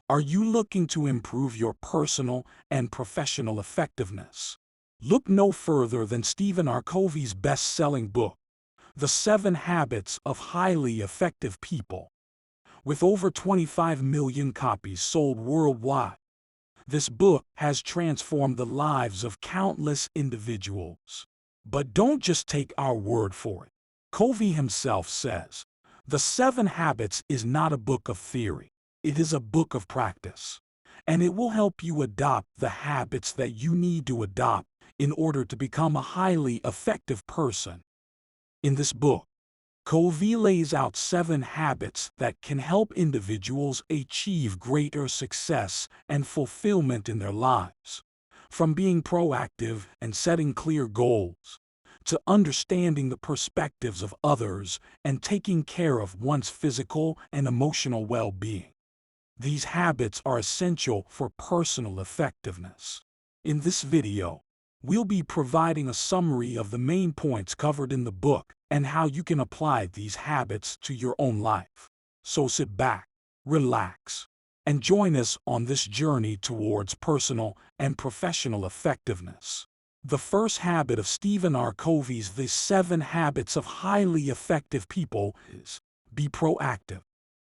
Are you looking to improve your personal and professional effectiveness? Look no further than Stephen R. Covey's best-selling book, The 7 Habits of Highly Effective People. With over 25 million copies sold worldwide, this book has transformed the lives of countless individuals. But don't just take our word for it. Covey himself says, The 7 Habits is not a book of theory. It is a book of practice. And it will help you adopt the habits that you need to adopt in order to become a highly effective person. In this book, Covey lays out 7 habits that can help individuals achieve greater success and fulfillment in their lives. From being proactive and setting clear goals, to understanding the perspectives of others and taking care of one's physical and emotional well-being. These habits are essential for personal effectiveness. In this video, we'll be providing a summary of the main points covered in the book and how you can apply these habits to your own life. So sit back, relax, and join us on this journey towards personal and professional effectiveness. The first habit of Stephen R. Covey's The 7 Habits of Highly Effective People is be proactive.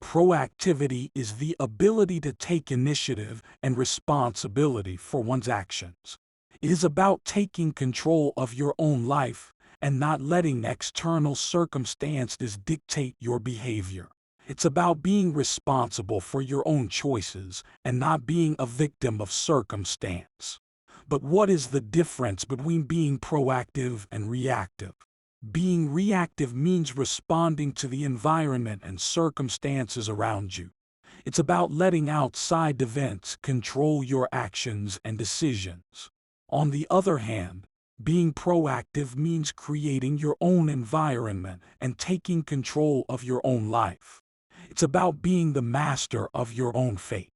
Proactivity is the ability to take initiative and responsibility for one's actions. It is about taking control of your own life and not letting external circumstances dictate your behavior. It's about being responsible for your own choices and not being a victim of circumstance. But what is the difference between being proactive and reactive? Being reactive means responding to the environment and circumstances around you. It's about letting outside events control your actions and decisions. On the other hand, being proactive means creating your own environment and taking control of your own life. It's about being the master of your own fate.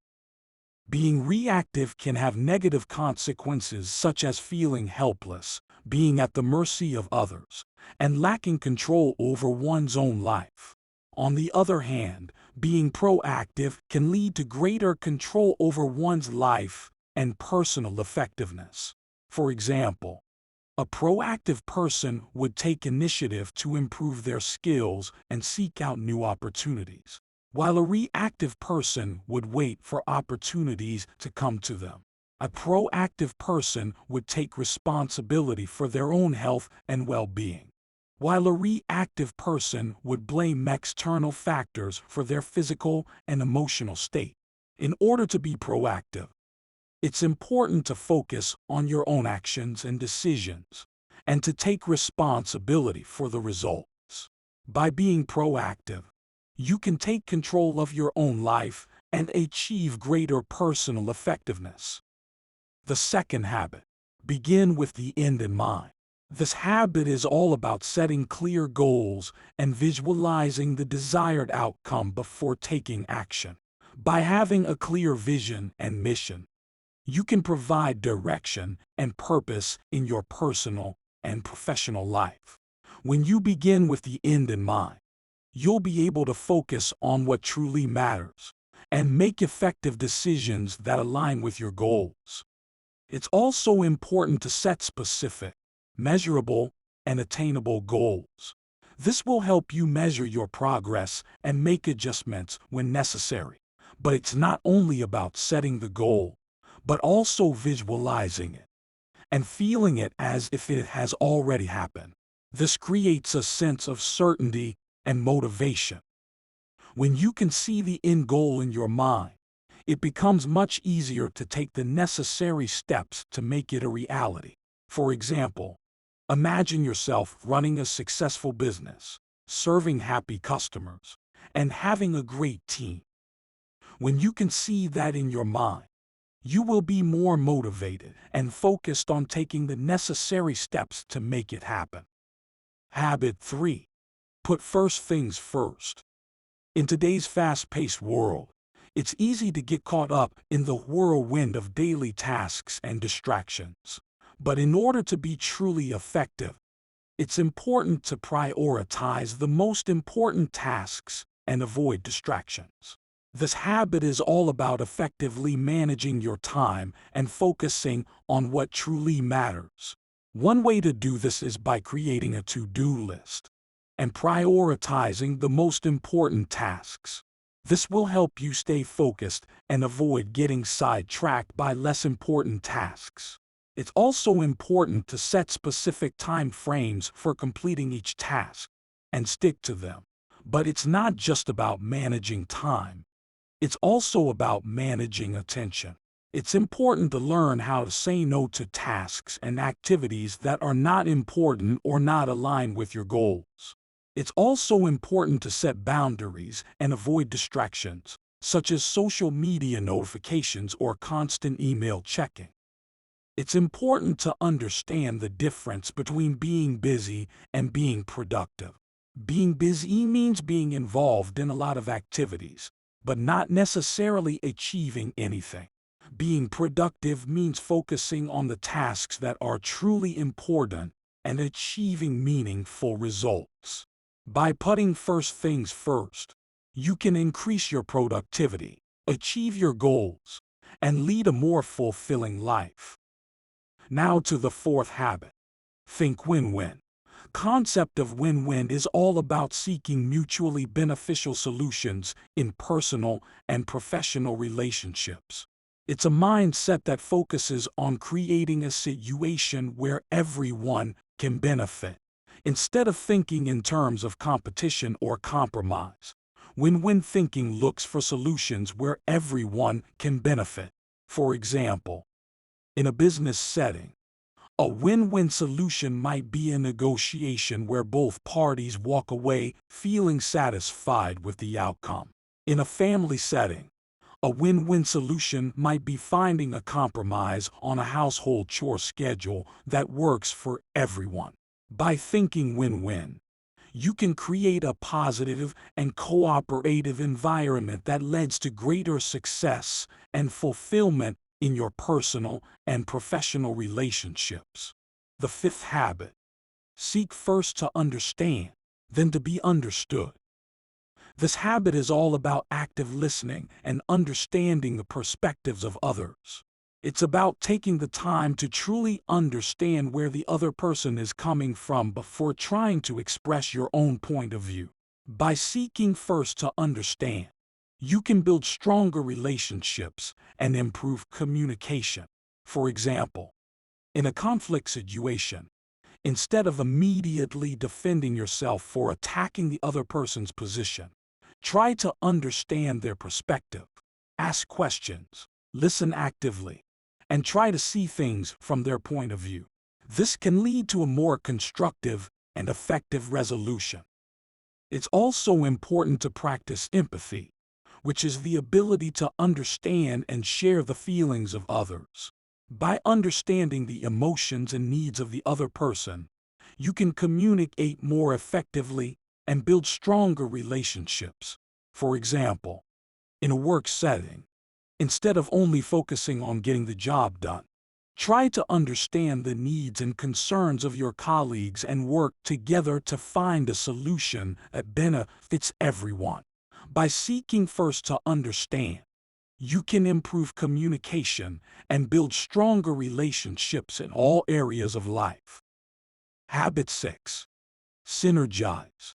Being reactive can have negative consequences such as feeling helpless, being at the mercy of others, and lacking control over one's own life. On the other hand, being proactive can lead to greater control over one's life and personal effectiveness. For example, a proactive person would take initiative to improve their skills and seek out new opportunities, while a reactive person would wait for opportunities to come to them. A proactive person would take responsibility for their own health and well-being, while a reactive person would blame external factors for their physical and emotional state. In order to be proactive, it's important to focus on your own actions and decisions, and to take responsibility for the results. By being proactive, you can take control of your own life and achieve greater personal effectiveness. The second habit, begin with the end in mind. This habit is all about setting clear goals and visualizing the desired outcome before taking action. By having a clear vision and mission, you can provide direction and purpose in your personal and professional life. When you begin with the end in mind, you'll be able to focus on what truly matters and make effective decisions that align with your goals. It's also important to set specific, measurable, and attainable goals. This will help you measure your progress and make adjustments when necessary. But it's not only about setting the goal, but also visualizing it and feeling it as if it has already happened. This creates a sense of certainty and motivation. When you can see the end goal in your mind, it becomes much easier to take the necessary steps to make it a reality. For example, imagine yourself running a successful business, serving happy customers, and having a great team. When you can see that in your mind, you will be more motivated and focused on taking the necessary steps to make it happen. Habit 3. Put first things first. In today's fast-paced world, it's easy to get caught up in the whirlwind of daily tasks and distractions. But in order to be truly effective, it's important to prioritize the most important tasks and avoid distractions. This habit is all about effectively managing your time and focusing on what truly matters. One way to do this is by creating a to-do list and prioritizing the most important tasks. This will help you stay focused and avoid getting sidetracked by less important tasks. It's also important to set specific time frames for completing each task and stick to them. But it's not just about managing time. It's also about managing attention. It's important to learn how to say no to tasks and activities that are not important or not aligned with your goals. It's also important to set boundaries and avoid distractions, such as social media notifications or constant email checking. It's important to understand the difference between being busy and being productive. Being busy means being involved in a lot of activities, but not necessarily achieving anything. Being productive means focusing on the tasks that are truly important and achieving meaningful results. By putting first things first, you can increase your productivity, achieve your goals, and lead a more fulfilling life. Now to the fourth habit. Think win-win. Concept of win-win is all about seeking mutually beneficial solutions in personal and professional relationships. It's a mindset that focuses on creating a situation where everyone can benefit, instead of thinking in terms of competition or compromise. Win-win thinking looks for solutions where everyone can benefit. For example, in a business setting, a win-win solution might be a negotiation where both parties walk away feeling satisfied with the outcome. In a family setting, a win-win solution might be finding a compromise on a household chore schedule that works for everyone. By thinking win-win, you can create a positive and cooperative environment that leads to greater success and fulfillment in your personal and professional relationships. The fifth habit. Seek first to understand, then to be understood. This habit is all about active listening and understanding the perspectives of others. It's about taking the time to truly understand where the other person is coming from before trying to express your own point of view. By seeking first to understand, you can build stronger relationships and improve communication. For example, in a conflict situation, instead of immediately defending yourself or attacking the other person's position, try to understand their perspective. Ask questions, listen actively, and try to see things from their point of view. This can lead to a more constructive and effective resolution. It's also important to practice empathy, which is the ability to understand and share the feelings of others. By understanding the emotions and needs of the other person, you can communicate more effectively and build stronger relationships. For example, in a work setting, instead of only focusing on getting the job done, try to understand the needs and concerns of your colleagues and work together to find a solution that benefits everyone. By seeking first to understand, you can improve communication and build stronger relationships in all areas of life. Habit 6. Synergize.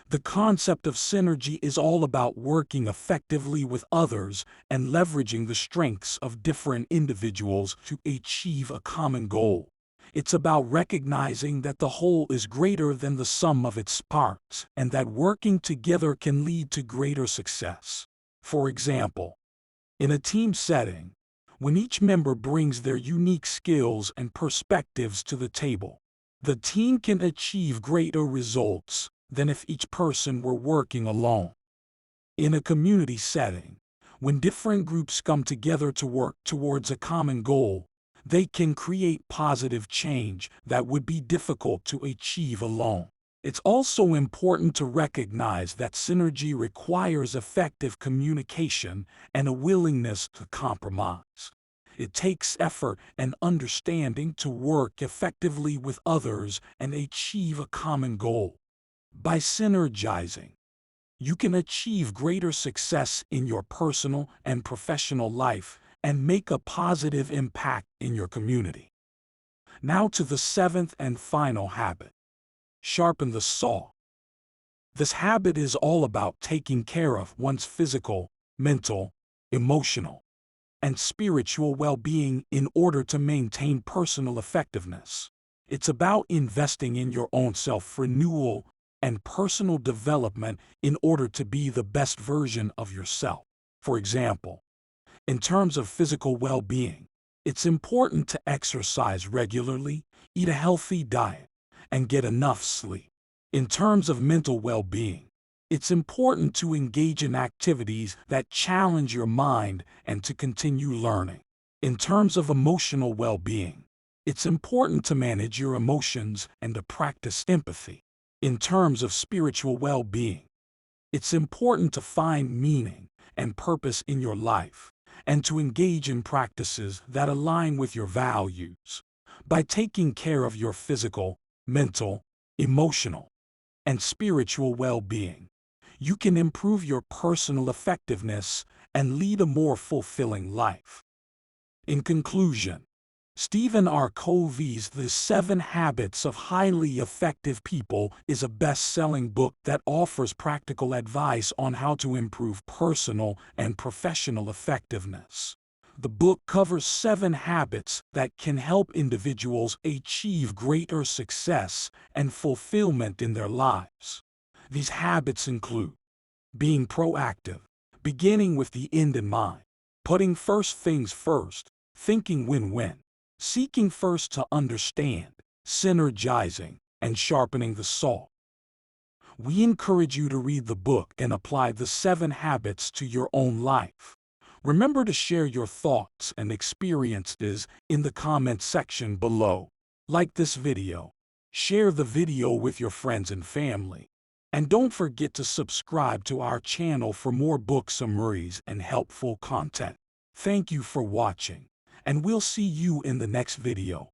The concept of synergy is all about working effectively with others and leveraging the strengths of different individuals to achieve a common goal. It's about recognizing that the whole is greater than the sum of its parts and that working together can lead to greater success. For example, in a team setting, when each member brings their unique skills and perspectives to the table, the team can achieve greater results than if each person were working alone. In a community setting, when different groups come together to work towards a common goal, they can create positive change that would be difficult to achieve alone. It's also important to recognize that synergy requires effective communication and a willingness to compromise. It takes effort and understanding to work effectively with others and achieve a common goal. By synergizing, you can achieve greater success in your personal and professional life and make a positive impact in your community. Now to the seventh and final habit. Sharpen the saw. This habit is all about taking care of one's physical, mental, emotional, and spiritual well-being in order to maintain personal effectiveness. It's about investing in your own self-renewal and personal development in order to be the best version of yourself. For example, in terms of physical well-being, it's important to exercise regularly, eat a healthy diet, and get enough sleep. In terms of mental well-being, it's important to engage in activities that challenge your mind and to continue learning. In terms of emotional well-being, it's important to manage your emotions and to practice empathy. In terms of spiritual well-being, it's important to find meaning and purpose in your life and to engage in practices that align with your values. By taking care of your physical, mental, emotional, and spiritual well-being, you can improve your personal effectiveness and lead a more fulfilling life. In conclusion, Stephen R. Covey's The 7 Habits of Highly Effective People is a best-selling book that offers practical advice on how to improve personal and professional effectiveness. The book covers 7 habits that can help individuals achieve greater success and fulfillment in their lives. These habits include being proactive, beginning with the end in mind, putting first things first, thinking win-win, seeking first to understand, synergizing, and sharpening the saw. We encourage you to read the book and apply the 7 habits to your own life. Remember to share your thoughts and experiences in the comment section below. Like this video, share the video with your friends and family, and don't forget to subscribe to our channel for more book summaries and helpful content. Thank you for watching, and we'll see you in the next video.